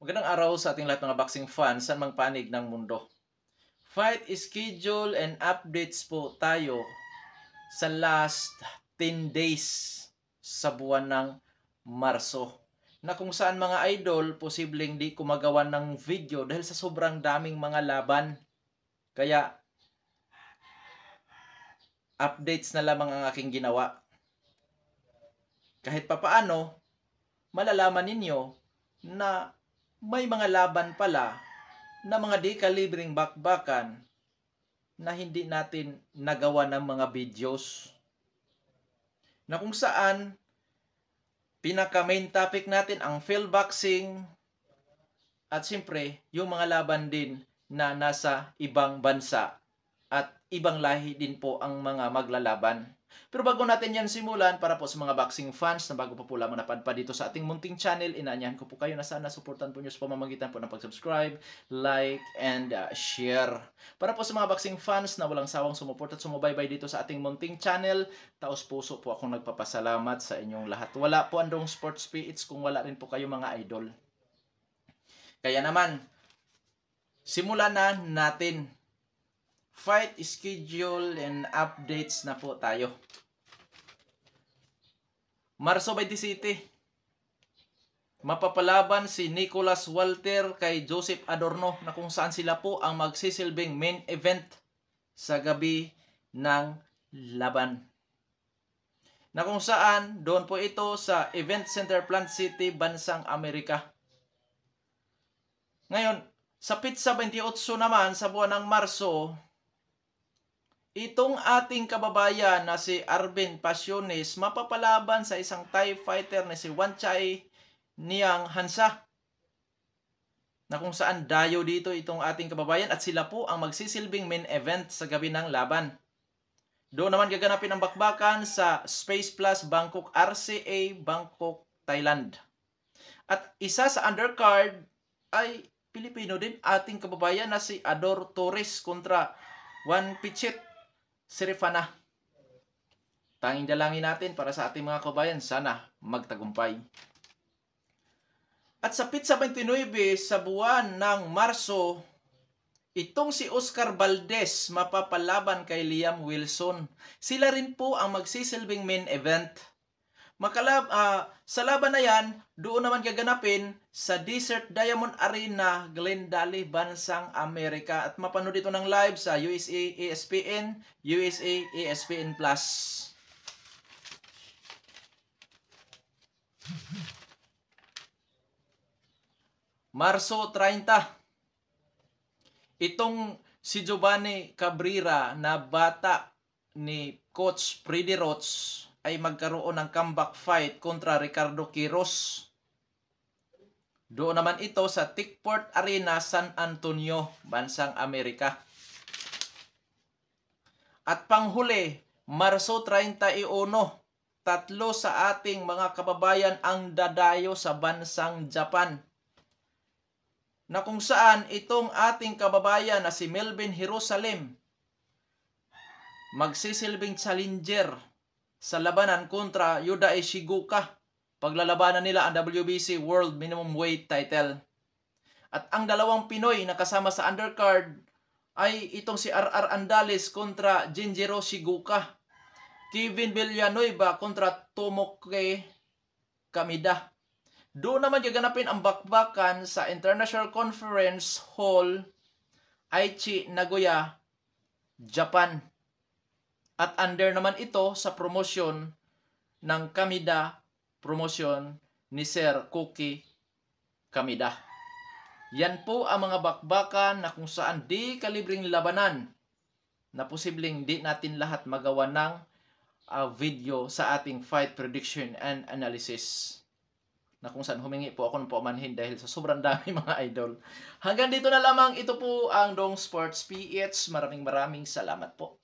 Magandang araw sa ating lahat mga boxing fans sa mang panig ng mundo. Fight schedule and updates po tayo sa last 10 days sa buwan ng Marso. Na kung saan mga idol, posibleng di ko magawa ng video dahil sa sobrang daming mga laban. Kaya, updates na lamang ang aking ginawa. Kahit papaano, malalaman ninyo na may mga laban pala na mga di-kalibring bakbakan na hindi natin nagawa ng mga videos. Na kung saan, pinaka-main topic natin ang field boxing at siyempre, yung mga laban din na nasa ibang bansa at ibang lahi din po ang mga maglalaban. Pero bago natin yan simulan, para po sa mga boxing fans na bago pa po lamang napadpad dito sa ating munting channel, inaanyahan ko po kayo na sana supportan po nyo sa pamamagitan po ng pag-subscribe, like, and share. Para po sa mga boxing fans na walang sawang sumuport at sumubaybay dito sa ating munting channel, taos puso po akong nagpapasalamat sa inyong lahat. Wala po andong sports PH kung wala rin po kayo mga idol. Kaya naman, simulan na natin. Fight schedule and updates na po tayo. Marso 27, mapapalaban si Nicholas Walter kay Joseph Adorno na kung saan sila po ang magsisilbing main event sa gabi ng laban. Na kung saan doon po ito sa Event Center Plant City, Bansang Amerika. Ngayon, sa Pitsa 28 naman sa buwan ng Marso, itong ating kababayan na si Arvin Pasiones mapapalaban sa isang Thai fighter na si Wanchai Niang Hansa. Na kung saan dayo dito itong ating kababayan at sila po ang magsisilbing main event sa gabi ng laban. Doon naman gaganapin ang bakbakan sa Space Plus Bangkok RCA, Bangkok, Thailand. At isa sa undercard ay Pilipino din, ating kababayan na si Ador Torres kontra Juan Pichit Serifana. Tanging dalangin natin para sa ating mga kabayan, sana magtagumpay. At sa Pitsa 29 sa buwan ng Marso, itong si Oscar Valdez mapapalaban kay Liam Wilson. Sila rin po ang magsisilbing main event. Sa laban na yan, doon naman gaganapin sa Desert Diamond Arena, Glendale, Bansang Amerika. At mapanood ito ng live sa USA ESPN, USA ESPN Plus. Marso 30. Itong si Giovanni Cabrera na bata ni Coach Freddy Roach ay magkaroon ng comeback fight kontra Ricardo Quiros. Doon naman ito sa Tickport Arena, San Antonio, Bansang Amerika. At panghuli, Marso 31, tatlo sa ating mga kababayan ang dadayo sa Bansang Japan. Na kung saan itong ating kababayan na si Melvin Jerusalem magsisilbing challenger sa labanan kontra Yuda Ishiguka. Paglalabanan nila ang WBC World Minimum Weight title. At ang dalawang Pinoy na kasama sa undercard ay itong si RR Andales kontra Jinjiro Shiguka. Kevin Villanueva kontra Tomoke Kamida. Doon naman gaganapin ang bakbakan sa International Conference Hall, Aichi, Nagoya, Japan. At under naman ito sa promotion ng Kamida, promotion ni Sir Koki Kamida. Yan po ang mga bakbakan na kung saan di kalibring labanan na posibleng di natin lahat magawa ng video sa ating fight prediction and analysis. Na kung saan humingi po ako ng paumanhin dahil sa sobrang dami mga idol. Hanggang dito na lamang, ito po ang Dong Sports PH. Maraming salamat po.